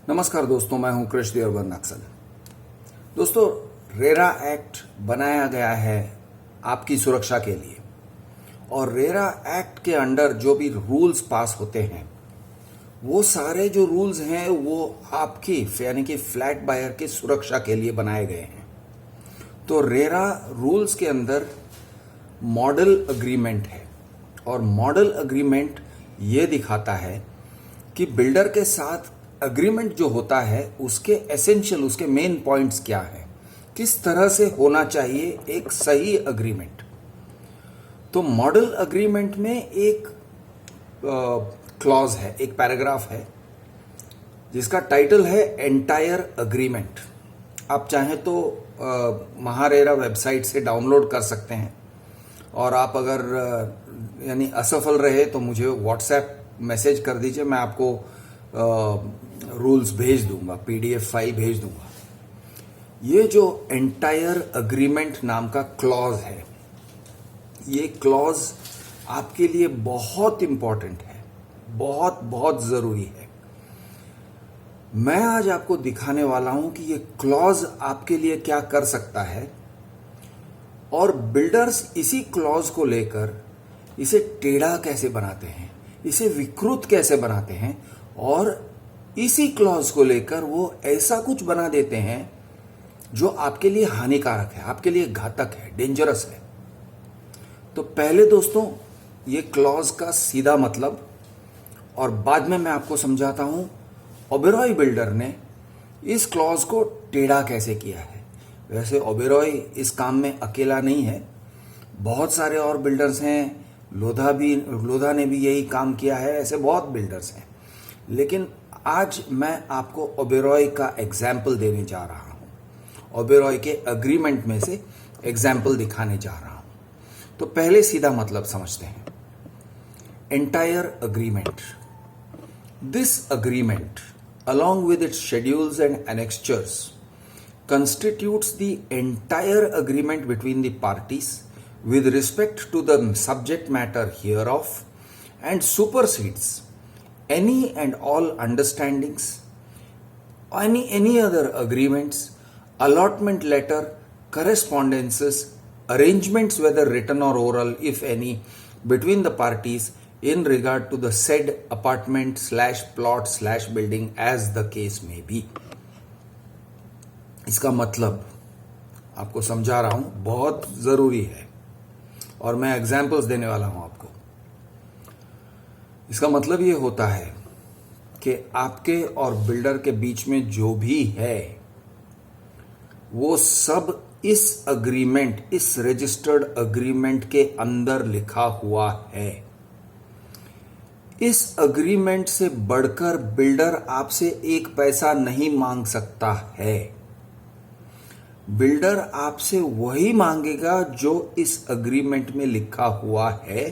नमस्कार दोस्तों, मैं हूं कृष्ण देवबंद नक्सल। दोस्तों, रेरा एक्ट बनाया गया है आपकी सुरक्षा के लिए और रेरा एक्ट के अंडर जो भी रूल्स पास होते हैं वो सारे जो रूल्स हैं वो आपकी यानी कि फ्लैट बायर की सुरक्षा के लिए बनाए गए हैं। तो रेरा रूल्स के अंदर मॉडल अग्रीमेंट है और मॉडल अग्रीमेंट ये दिखाता है कि बिल्डर के साथ अग्रीमेंट जो होता है उसके एसेंशियल, उसके मेन पॉइंट्स क्या है, किस तरह से होना चाहिए एक सही अग्रीमेंट। तो मॉडल अग्रीमेंट में एक क्लॉज है, एक पैराग्राफ है जिसका टाइटल है एंटायर अग्रीमेंट। आप चाहें तो महारेरा वेबसाइट से डाउनलोड कर सकते हैं और आप अगर यानी असफल रहे तो मुझे व्हाट्सएप मैसेज कर दीजिए, मैं आपको रूल्स भेज दूंगा, पीडीएफ फाइल भेज दूंगा। ये जो एंटायर अग्रीमेंट नाम का क्लॉज है, ये क्लॉज आपके लिए बहुत इंपॉर्टेंट है, बहुत बहुत जरूरी है। मैं आज आपको दिखाने वाला हूं कि ये क्लॉज आपके लिए क्या कर सकता है और बिल्डर्स इसी क्लॉज को लेकर इसे टेढ़ा कैसे बनाते हैं, इसे विकृत कैसे बनाते हैं और इसी क्लॉज को लेकर वो ऐसा कुछ बना देते हैं जो आपके लिए हानिकारक है, आपके लिए घातक है, डेंजरस है। तो पहले दोस्तों ये क्लॉज का सीधा मतलब और बाद में मैं आपको समझाता हूं ओबेरॉय बिल्डर ने इस क्लॉज को टेढ़ा कैसे किया है। वैसे ओबेरॉय इस काम में अकेला नहीं है, बहुत सारे और बिल्डर्स हैं, लोधा ने भी यही काम किया है, ऐसे बहुत बिल्डर्स हैं। लेकिन आज मैं आपको ओबेरॉय का एग्जाम्पल देने जा रहा हूं, ओबेरॉय के अग्रीमेंट में से एग्जाम्पल दिखाने जा रहा हूं। तो पहले सीधा मतलब समझते हैं। Entire agreement, this agreement along with its schedules and annexures constitutes the entire agreement between the parties with respect to the subject matter hereof and supersedes any and all understandings, any other agreements, allotment letter, correspondences, arrangements whether written or oral if any between the parties in regard to the said apartment / plot / building as the case may be। इसका मतलब आपको समझा रहा हूं, बहुत जरूरी है और मैं एग्जाम्पल्स देने वाला हूं आपको। इसका मतलब ये होता है कि आपके और बिल्डर के बीच में जो भी है वो सब इस अग्रीमेंट, इस रजिस्टर्ड अग्रीमेंट के अंदर लिखा हुआ है। इस अग्रीमेंट से बढ़कर बिल्डर आपसे एक पैसा नहीं मांग सकता है। बिल्डर आपसे वही मांगेगा जो इस अग्रीमेंट में लिखा हुआ है।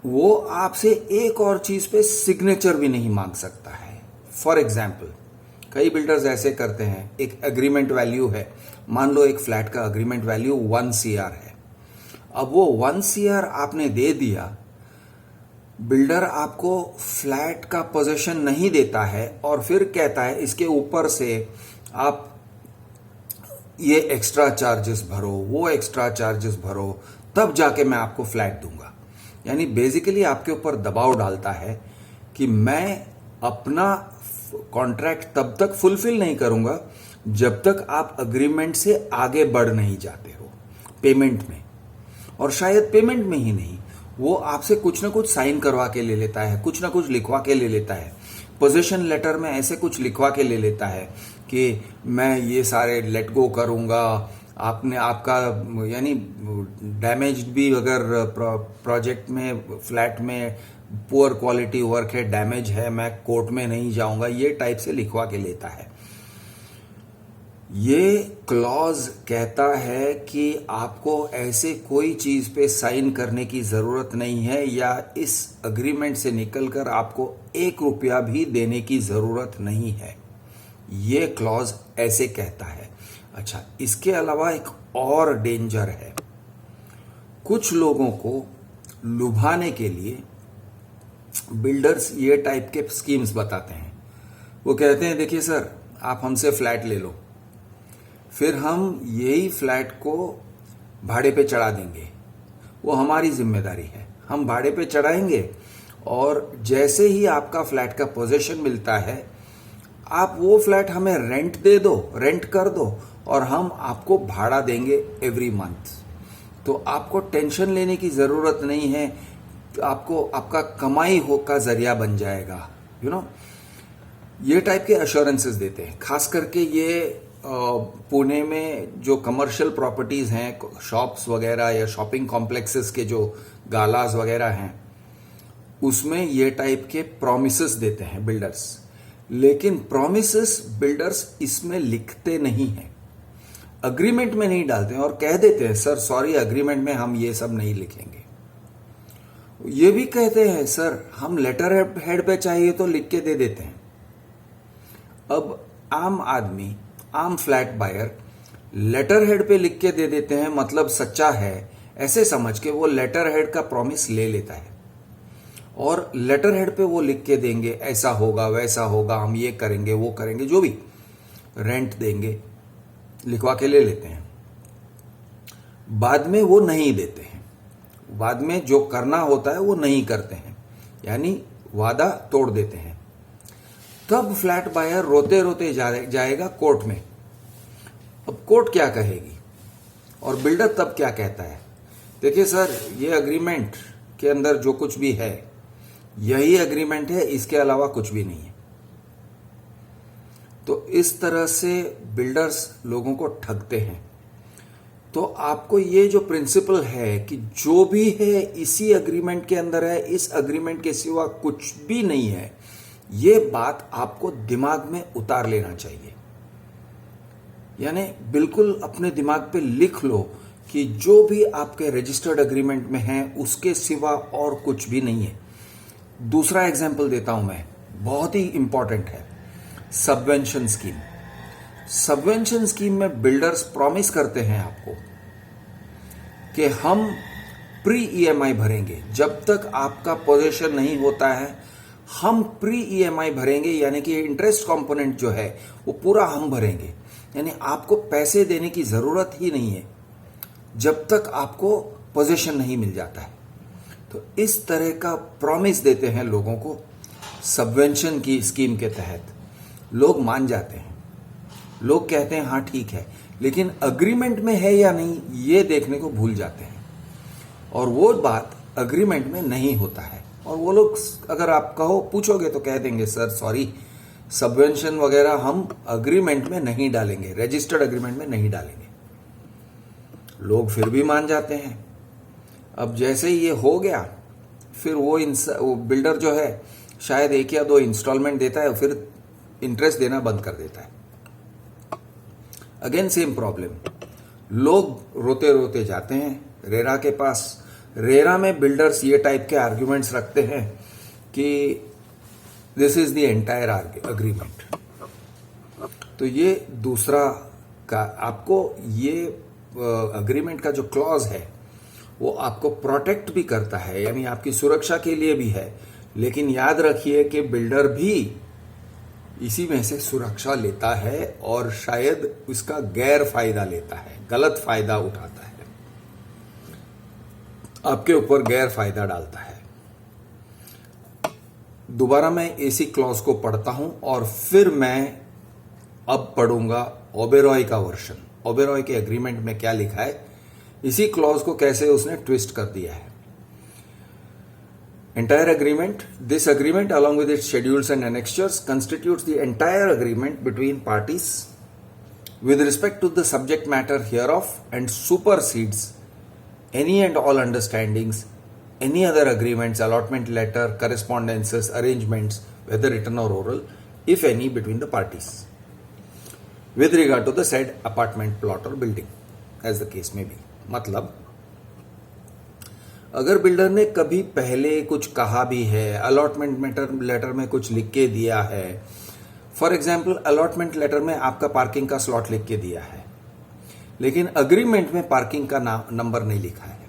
वो आपसे एक और चीज पे सिग्नेचर भी नहीं मांग सकता है। फॉर एग्जाम्पल, कई बिल्डर्स ऐसे करते हैं, एक एग्रीमेंट वैल्यू है, मान लो एक फ्लैट का अग्रीमेंट वैल्यू 1 CR है। अब वो 1 CR आपने दे दिया, बिल्डर आपको फ्लैट का पोजीशन नहीं देता है और फिर कहता है इसके ऊपर से आप ये एक्स्ट्रा चार्जेस भरो, वो एक्स्ट्रा चार्जेस भरो, तब जाके मैं आपको फ्लैट दूंगा। यानी बेसिकली आपके ऊपर दबाव डालता है कि मैं अपना कॉन्ट्रैक्ट तब तक फुलफिल नहीं करूंगा जब तक आप अग्रीमेंट से आगे बढ़ नहीं जाते हो पेमेंट में। और शायद पेमेंट में ही नहीं, वो आपसे कुछ ना कुछ साइन करवा के ले लेता है, कुछ ना कुछ लिखवा के ले लेता है, पोजीशन लेटर में ऐसे कुछ लिखवा के ले लेता है कि मैं ये सारे लेट गो करूंगा, आपने आपका यानी डैमेज भी अगर प्रोजेक्ट में, फ्लैट में पुअर क्वालिटी वर्क है, डैमेज है, मैं कोर्ट में नहीं जाऊंगा, ये टाइप से लिखवा के लेता है। ये क्लॉज कहता है कि आपको ऐसे कोई चीज पे साइन करने की जरूरत नहीं है या इस अग्रीमेंट से निकलकर आपको 1 रुपया भी देने की जरूरत नहीं है। ये क्लॉज ऐसे कहता है। अच्छा, इसके अलावा एक और डेंजर है। कुछ लोगों को लुभाने के लिए बिल्डर्स ये टाइप के स्कीम्स बताते हैं। वो कहते हैं देखिए सर आप हमसे फ्लैट ले लो, फिर हम यही फ्लैट को भाड़े पे चढ़ा देंगे, वो हमारी जिम्मेदारी है, हम भाड़े पे चढ़ाएंगे और जैसे ही आपका फ्लैट का पोजीशन मिलता है आप वो फ्लैट हमें रेंट दे दो, रेंट कर दो और हम आपको भाड़ा देंगे एवरी मंथ। तो आपको टेंशन लेने की जरूरत नहीं है, आपको आपका कमाई हो का जरिया बन जाएगा, ये टाइप के अश्योरेंसेस देते हैं। खास करके ये पुणे में जो कमर्शियल प्रॉपर्टीज हैं, शॉप्स वगैरह या शॉपिंग कॉम्प्लेक्सेस के जो गालाज वगैरह हैं, उसमें ये टाइप के प्रॉमिसेस देते हैं बिल्डर्स। लेकिन प्रॉमिसेस बिल्डर्स इसमें लिखते नहीं हैं, अग्रीमेंट में नहीं डालते हैं और कह देते हैं सर सॉरी अग्रीमेंट में हम ये सब नहीं लिखेंगे। ये भी कहते हैं सर हम लेटर हेड पे चाहिए तो लिख के दे देते हैं। अब आम आदमी, आम फ्लैट बायर लेटर हेड पे लिख के दे देते हैं, मतलब सच्चा है ऐसे समझ के वो लेटर हेड का प्रॉमिस ले लेता है और लेटर हेड पे वो लिख के देंगे ऐसा होगा वैसा होगा, हम ये करेंगे वो करेंगे, जो भी रेंट देंगे लिखवा के ले लेते हैं। बाद में वो नहीं देते हैं, बाद में जो करना होता है वो नहीं करते हैं, यानी वादा तोड़ देते हैं। तब फ्लैट बायर रोते रोते जाएगा कोर्ट में। अब कोर्ट क्या कहेगी और बिल्डर तब क्या कहता है, देखिए सर ये अग्रीमेंट के अंदर जो कुछ भी है यही अग्रीमेंट है, इसके अलावा कुछ भी नहीं है। तो इस तरह से बिल्डर्स लोगों को ठगते हैं। तो आपको ये जो प्रिंसिपल है कि जो भी है इसी अग्रीमेंट के अंदर है, इस अग्रीमेंट के सिवा कुछ भी नहीं है, ये बात आपको दिमाग में उतार लेना चाहिए। यानी बिल्कुल अपने दिमाग पे लिख लो कि जो भी आपके रजिस्टर्ड अग्रीमेंट में है उसके सिवा और कुछ भी नहीं है। दूसरा एग्जांपल देता हूं मैं, बहुत ही इंपॉर्टेंट है, सबवेंशन स्कीम। सबवेंशन स्कीम में बिल्डर्स प्रॉमिस करते हैं आपको कि हम प्री ईएमआई भरेंगे, जब तक आपका पोजीशन नहीं होता है हम प्री ईएमआई भरेंगे, यानी कि इंटरेस्ट कंपोनेंट जो है वो पूरा हम भरेंगे, यानी आपको पैसे देने की जरूरत ही नहीं है जब तक आपको पोजीशन नहीं मिल जाता है। तो इस तरह का प्रॉमिस देते हैं लोगों को सबवेंशन की स्कीम के तहत। लोग मान जाते हैं, लोग कहते हैं हाँ ठीक है, लेकिन अग्रीमेंट में है या नहीं ये देखने को भूल जाते हैं और वो बात अग्रीमेंट में नहीं होता है। और वो लोग अगर आप कहो पूछोगे तो कह देंगे सर सॉरी सबवेंशन वगैरह हम अग्रीमेंट में नहीं डालेंगे, रजिस्टर्ड अग्रीमेंट में नहीं डालेंगे। लोग फिर भी मान जाते हैं। अब जैसे ही ये हो गया फिर वो बिल्डर जो है शायद 1 या 2 इंस्टॉलमेंट देता है, फिर इंटरेस्ट देना बंद कर देता है। अगेन सेम प्रॉब्लम, लोग रोते रोते जाते हैं रेरा के पास। रेरा में बिल्डर्स ये टाइप के आर्ग्यूमेंट्स रखते हैं कि this is the entire agreement. तो ये दूसरा का आपको ये अग्रीमेंट का जो क्लॉज है वो आपको प्रोटेक्ट भी करता है, यानी आपकी सुरक्षा के लिए भी है। लेकिन याद रखिए कि बिल्डर भी इसी में से सुरक्षा लेता है और शायद उसका गैर फायदा लेता है, गलत फायदा उठाता है, आपके ऊपर गैर फायदा डालता है। दोबारा मैं इसी क्लॉज को पढ़ता हूं और फिर मैं अब पढ़ूंगा ओबेरॉय का वर्जन। ओबेरॉय के एग्रीमेंट में क्या लिखा है, इसी क्लॉज को कैसे उसने ट्विस्ट कर दिया है। Entire agreement. This agreement, along with its schedules and annexures, constitutes the entire agreement between parties with respect to the subject matter hereof and supersedes any and all understandings, any other agreements, allotment letter, correspondences, arrangements, whether written or oral, if any, between the parties, with regard to the said apartment, plot or building, as the case may be. मतलब अगर builder ने कभी पहले कुछ कहा भी है, allotment letter में कुछ लिख के दिया है, फॉर एग्जाम्पल अलॉटमेंट लेटर में आपका पार्किंग का स्लॉट लिख के दिया है, लेकिन अग्रीमेंट में पार्किंग का नंबर नहीं लिखा है,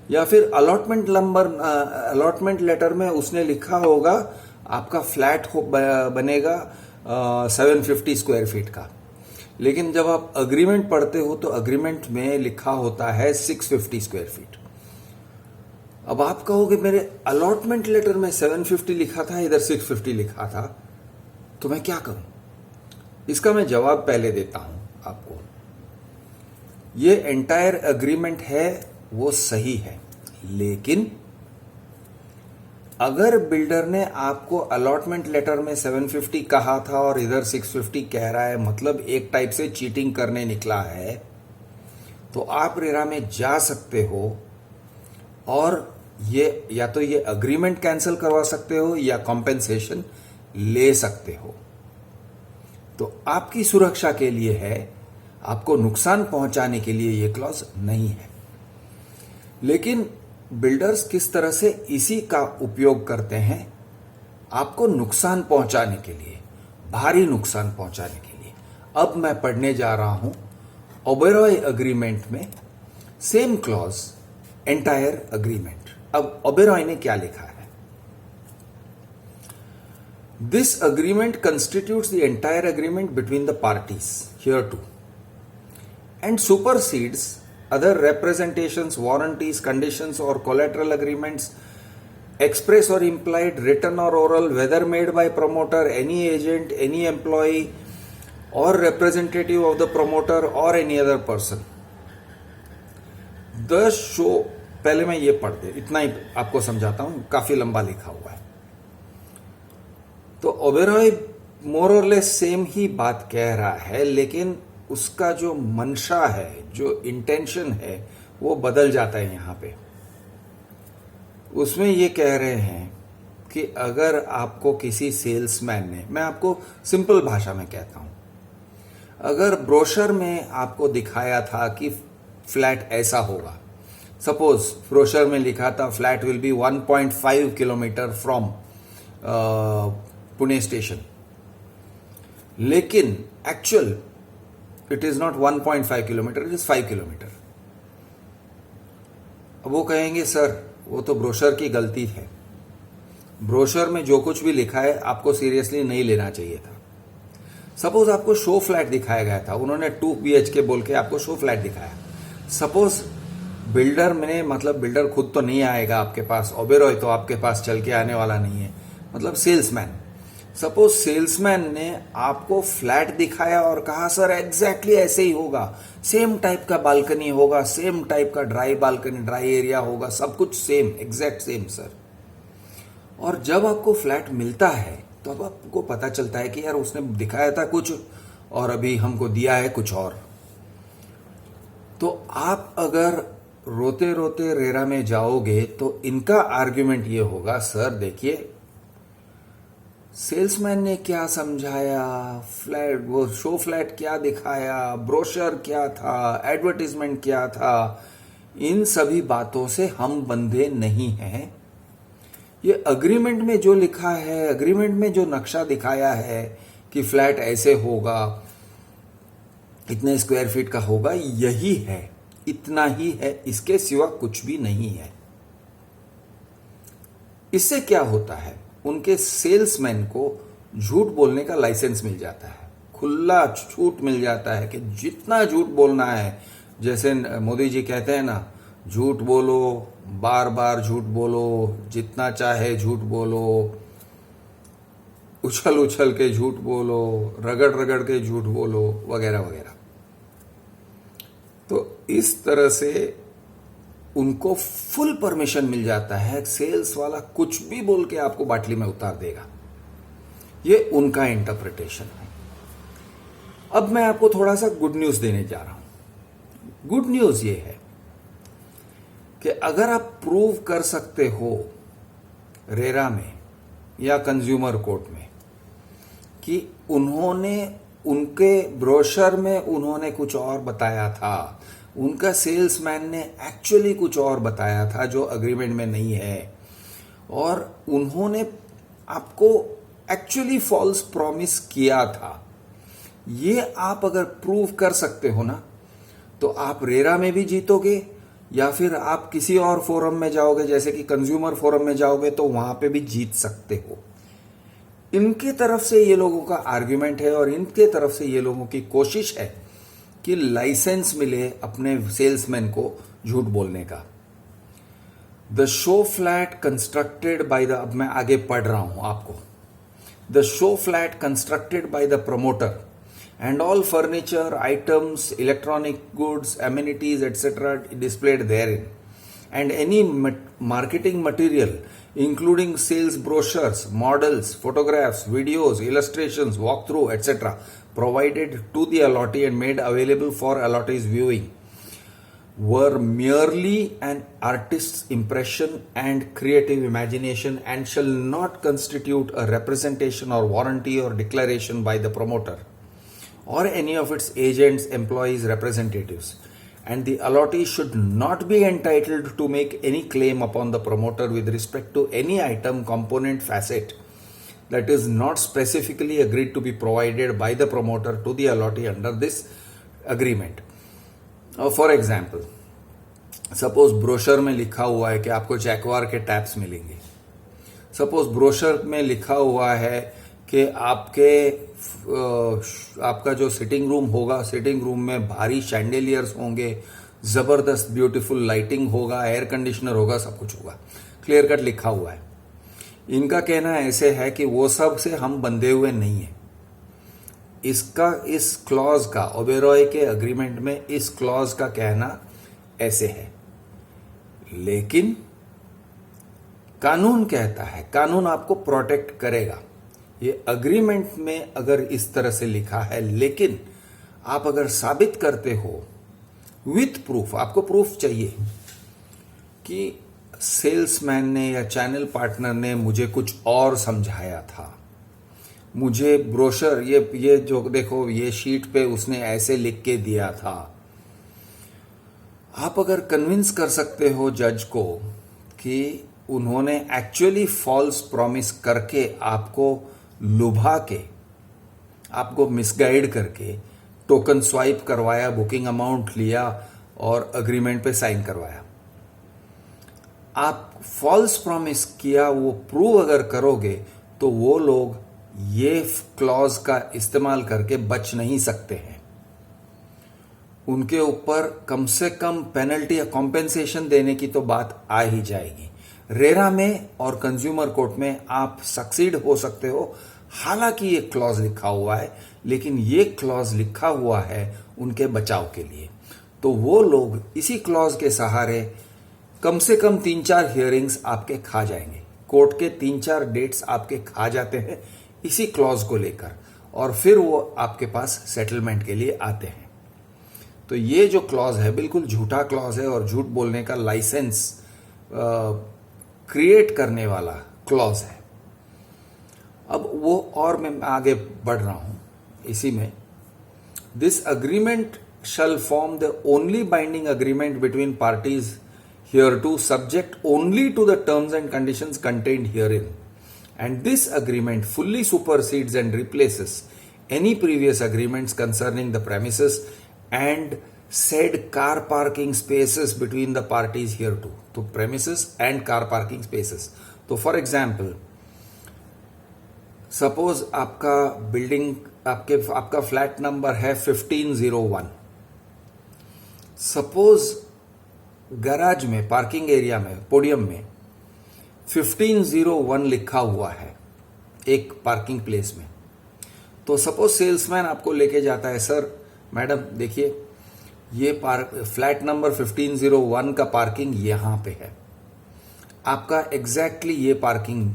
या फिर अलॉटमेंट लेटर में उसने लिखा होगा आपका फ्लैट बनेगा 750 स्क्वायर फीट का, लेकिन जब आप अग्रीमेंट पढ़ते हो तो अग्रीमेंट में लिखा होता है 650 स्क्वायर फीट। अब आप कहोगे मेरे अलॉटमेंट लेटर में 750 लिखा था, इधर 650 लिखा था, तो मैं क्या करूं? इसका मैं जवाब पहले देता हूं आपको। ये एंटायर अग्रीमेंट है वो सही है, लेकिन अगर बिल्डर ने आपको अलॉटमेंट लेटर में 750 कहा था और इधर 650 कह रहा है, मतलब एक टाइप से चीटिंग करने निकला है, तो आप रेरा में जा सकते हो और ये या तो ये अग्रीमेंट कैंसिल करवा सकते हो या कॉम्पेंसेशन ले सकते हो। तो आपकी सुरक्षा के लिए है, आपको नुकसान पहुंचाने के लिए ये क्लॉज नहीं है। लेकिन बिल्डर्स किस तरह से इसी का उपयोग करते हैं आपको नुकसान पहुंचाने के लिए, भारी नुकसान पहुंचाने के लिए। अब मैं पढ़ने जा रहा हूं ओबेरॉय अग्रीमेंट में सेम क्लॉज, एंटायर अग्रीमेंट। अब ओबेरॉय ने क्या लिखा है? This agreement constitutes the entire agreement between the parties hereto and supersedes other representations, warranties, conditions or collateral agreements, express or implied, written or oral, whether made by promoter, any agent, any employee or representative of the promoter or any other person. The show, पहले मैं ये पढ़ दे, इतना ही आपको समझाता हूं, काफी लंबा लिखा हुआ है। तो ओबेरॉय मोर और लेस सेम ही बात कह रहा है, लेकिन उसका जो मंशा है, जो इंटेंशन है, वो बदल जाता है यहां पे। उसमें ये कह रहे हैं कि अगर आपको किसी सेल्समैन ने, मैं आपको सिंपल भाषा में कहता हूं, अगर ब्रोशर में आपको दिखाया था कि फ्लैट ऐसा होगा, सपोज ब्रोशर में लिखा था flat will be 1.5 kilometre from Pune station, लेकिन actual it is not 1.5 kilometre, it is 5 kilometre. अब वो कहेंगे सर वो तो ब्रोशर की गलती है, ब्रोशर में जो कुछ भी लिखा है आपको सीरियसली नहीं लेना चाहिए था। सपोज आपको शो फ्लैट दिखाया गया था, उन्होंने 2 BHK बोल के आपको शो फ्लैट दिखाया। सपोज बिल्डर में, मतलब बिल्डर खुद तो नहीं आएगा आपके पास, ओबेरॉय तो आपके पास चल के आने वाला नहीं है, मतलब सेल्समैन। सपोज सेल्समैन ने आपको फ्लैट दिखाया और कहा सर एग्जैक्टली ऐसे ही होगा, सेम टाइप का बालकनी होगा, सेम टाइप का ड्राई बालकनी, ड्राई एरिया होगा, सब कुछ सेम, एग्जैक्ट सेम सर। और जब आपको फ्लैट मिलता है तो अब आपको पता चलता है कि यार उसने दिखाया था कुछ और अभी हमको दिया है कुछ और। तो आप अगर रोते रोते रेरा में जाओगे तो इनका आर्ग्यूमेंट ये होगा, सर देखिए सेल्समैन ने क्या समझाया, फ्लैट वो शो फ्लैट क्या दिखाया, ब्रोशर क्या था, एडवर्टीजमेंट क्या था, इन सभी बातों से हम बंधे नहीं हैं। ये अग्रीमेंट में जो लिखा है, अग्रीमेंट में जो नक्शा दिखाया है कि फ्लैट ऐसे होगा, इतने स्क्वायर फीट का होगा, यही है, इतना ही है, इसके सिवा कुछ भी नहीं है। इससे क्या होता है, उनके सेल्समैन को झूठ बोलने का लाइसेंस मिल जाता है, खुला छूट मिल जाता है कि जितना झूठ बोलना है, जैसे मोदी जी कहते हैं ना, झूठ बोलो, बार बार झूठ बोलो, जितना चाहे झूठ बोलो, उछल उछल के झूठ बोलो, रगड़ रगड़ के झूठ बोलो, वगैरह वगैरह। तो इस तरह से उनको फुल परमिशन मिल जाता है, सेल्स वाला कुछ भी बोल के आपको बाटली में उतार देगा। ये उनका इंटरप्रिटेशन है। अब मैं आपको थोड़ा सा गुड न्यूज देने जा रहा हूं। गुड न्यूज ये है कि अगर आप प्रूव कर सकते हो रेरा में या कंज्यूमर कोर्ट में कि उन्होंने, उनके ब्रोशर में उन्होंने कुछ और बताया था, उनका सेल्समैन ने एक्चुअली कुछ और बताया था जो अग्रीमेंट में नहीं है, और उन्होंने आपको एक्चुअली फॉल्स प्रॉमिस किया था, ये आप अगर प्रूव कर सकते हो ना, तो आप रेरा में भी जीतोगे या फिर आप किसी और फोरम में जाओगे, जैसे कि कंज्यूमर फोरम में जाओगे तो वहां पे भी जीत सकते हो। इनके तरफ से ये लोगों का आर्ग्यूमेंट है और इनके तरफ से ये लोगों की कोशिश है कि लाइसेंस मिले अपने सेल्समैन को झूठ बोलने का। The show flat constructed by the, अब मैं आगे पढ़ रहा हूं आपको। The show flat constructed by the promoter and all furniture, items, electronic goods, amenities, etc. displayed therein, and any marketing material including sales brochures, models, photographs, videos, illustrations, walkthrough, etc. provided to the allottee and made available for allottee's viewing were merely an artist's impression and creative imagination and shall not constitute a representation or warranty or declaration by the promoter or any of its agents, employees, representatives, and the allottee should not be entitled to make any claim upon the promoter with respect to any item, component, facet that is not specifically agreed to be provided by the promoter to the allottee under this agreement. For example, suppose brochure में लिखा हुआ है कि आपको Jaquar के taps मिलेंगे। Suppose brochure में लिखा हुआ है कि आपका जो सिटिंग रूम होगा, सिटिंग रूम में भारी शैंडेलियर्स होंगे, जबरदस्त ब्यूटीफुल लाइटिंग होगा, एयर कंडीशनर होगा, सब कुछ होगा, क्लियर कट लिखा हुआ है। इनका कहना ऐसे है कि वो सब से हम बंधे हुए नहीं है। इस क्लॉज का, ओबेरॉय के एग्रीमेंट में इस क्लॉज का कहना ऐसे है, लेकिन कानून कहता है, कानून आपको प्रोटेक्ट करेगा। ये एग्रीमेंट में अगर इस तरह से लिखा है, लेकिन आप अगर साबित करते हो विथ प्रूफ, आपको प्रूफ चाहिए कि सेल्समैन ने या चैनल पार्टनर ने मुझे कुछ और समझाया था, मुझे ब्रोशर ये जो देखो ये शीट पे उसने ऐसे लिख के दिया था। आप अगर कन्विंस कर सकते हो जज को कि उन्होंने एक्चुअली फॉल्स प्रॉमिस करके आपको लुभा के, आपको मिसगाइड करके टोकन स्वाइप करवाया, बुकिंग अमाउंट लिया और अग्रीमेंट पे साइन करवाया, आप फॉल्स प्रॉमिस किया, वो प्रूव अगर करोगे तो वो लोग ये क्लॉज का इस्तेमाल करके बच नहीं सकते हैं। उनके ऊपर कम से कम पेनल्टी या कॉम्पेंसेशन देने की तो बात आ ही जाएगी। रेरा में और कंज्यूमर कोर्ट में आप सक्सीड हो सकते हो, हालांकि ये क्लॉज लिखा हुआ है, लेकिन ये क्लॉज लिखा हुआ है उनके बचाव के लिए। तो वो लोग इसी क्लॉज के सहारे कम से कम 3-4 हियरिंग्स आपके खा जाएंगे, कोर्ट के 3-4 डेट्स आपके खा जाते हैं इसी क्लॉज को लेकर, और फिर वो आपके पास सेटलमेंट के लिए आते हैं। तो ये जो क्लॉज है बिल्कुल झूठा क्लॉज है और झूठ बोलने का लाइसेंस क्रिएट करने वाला क्लॉज है। अब वो और मैं आगे बढ़ रहा हूं इसी में। This agreement shall form the only binding agreement between parties hereto, subject only to the terms and conditions contained herein, and this agreement fully supersedes and replaces any previous agreements concerning the premises and said car parking spaces between the parties hereto. तो premises and car parking spaces, तो for example suppose आपका building, आपका flat number है 1501। Suppose garage में, parking area में, podium में 1501 लिखा हुआ है एक पार्किंग प्लेस में। तो सपोज सेल्समैन आपको लेके जाता है, सर मैडम देखिए ये फ्लैट नंबर 1501 का पार्किंग यहां पे है, आपका एग्जैक्टली ये पार्किंग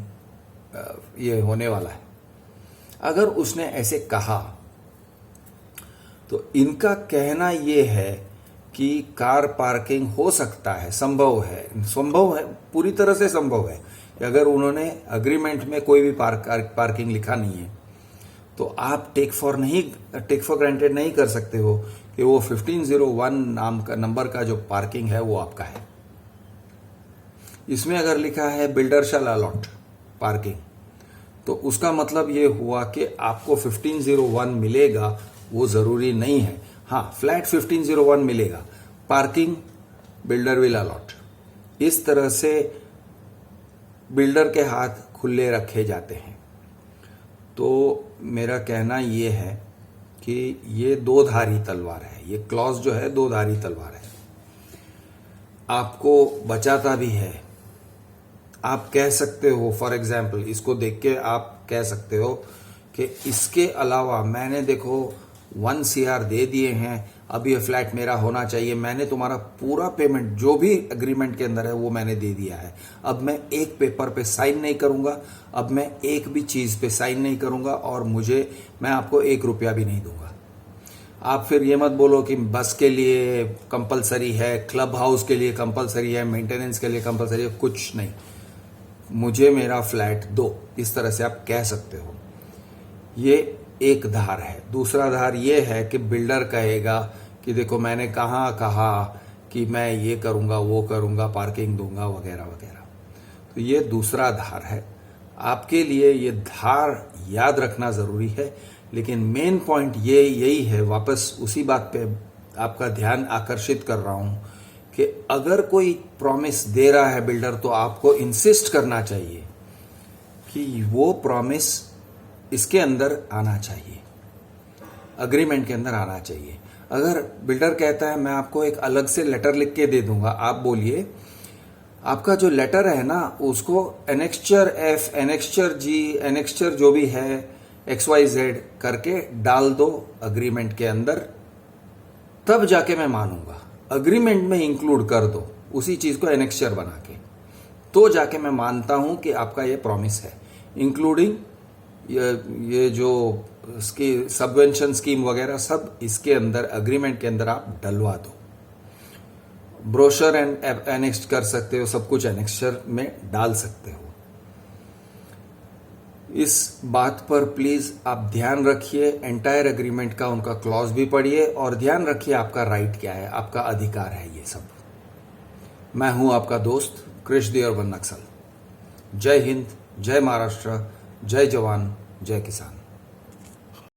ये होने वाला है। अगर उसने ऐसे कहा तो इनका कहना ये है कि कार पार्किंग हो सकता है, संभव है, पूरी तरह से संभव है। अगर उन्होंने एग्रीमेंट में कोई भी पार्किंग लिखा नहीं है तो आप टेक फॉर ग्रांटेड नहीं कर सकते हो कि वो 1501 नाम का नंबर का जो पार्किंग है वो आपका है। इसमें अगर लिखा है बिल्डर शैल अलॉट पार्किंग, तो उसका मतलब ये हुआ कि आपको 1501 मिलेगा, वो जरूरी नहीं है। हाँ, फ्लैट 1501 मिलेगा, पार्किंग बिल्डर विल अलॉट। इस तरह से बिल्डर के हाथ खुले रखे जाते हैं। तो मेरा कहना ये है कि ये दो धारी तलवार है, ये क्लॉज जो है दो धारी तलवार है, आपको बचाता भी है। आप कह सकते हो, फॉर एग्जाम्पल इसको देख के आप कह सकते हो कि इसके अलावा मैंने देखो 1 CR दे दिए हैं, अब ये फ्लैट मेरा होना चाहिए, मैंने तुम्हारा पूरा पेमेंट जो भी एग्रीमेंट के अंदर है वो मैंने दे दिया है, अब मैं एक पेपर पे साइन नहीं करूंगा, अब मैं एक भी चीज पे साइन नहीं करूंगा और मैं आपको 1 रुपया भी नहीं दूंगा। आप फिर ये मत बोलो कि बस के लिए कंपलसरी है, क्लब हाउस के लिए कंपलसरी है, मेंटेनेंस के लिए कंपलसरी है, कुछ नहीं, मुझे मेरा फ्लैट दो, इस तरह से आप कह सकते हो। ये एक धार है। दूसरा धार ये है कि बिल्डर कहेगा कि देखो मैंने कहाँ कहा कि मैं ये करूंगा वो करूंगा, पार्किंग दूंगा वगैरह वगैरह, तो ये दूसरा धार है। आपके लिए ये धार याद रखना जरूरी है, लेकिन मेन पॉइंट ये यही है, वापस उसी बात पे आपका ध्यान आकर्षित कर रहा हूं कि अगर कोई प्रॉमिस दे रहा है बिल्डर, तो आपको इंसिस्ट करना चाहिए कि वो प्रॉमिस इसके अंदर आना चाहिए, अग्रीमेंट के अंदर आना चाहिए। अगर बिल्डर कहता है मैं आपको एक अलग से लेटर लिख के दे दूंगा, आप बोलिए आपका जो लेटर है ना उसको annexure F, annexure G, annexure जो भी है XYZ करके डाल दो अग्रीमेंट के अंदर, तब जाके मैं मानूंगा। अग्रीमेंट में इंक्लूड कर दो उसी चीज को एनेक्स्चर बना के, तो जाके मैं मानता हूं कि आपका ये प्रॉमिस है, इंक्लूडिंग ये जो सबवेंशन स्कीम वगैरह सब इसके अंदर अग्रीमेंट के अंदर आप डलवा दो। ब्रोशर एंड एनेक्स कर सकते हो, सब कुछ एनेक्स्चर में डाल सकते हो। इस बात पर प्लीज आप ध्यान रखिए, एंटायर एग्रीमेंट का उनका क्लॉज भी पढ़िए और ध्यान रखिए आपका राइट क्या है, आपका अधिकार है ये सब। मैं हूं आपका दोस्त कृष देओरबन नक्सल। जय हिंद, जय महाराष्ट्र, जय जवान, जय किसान।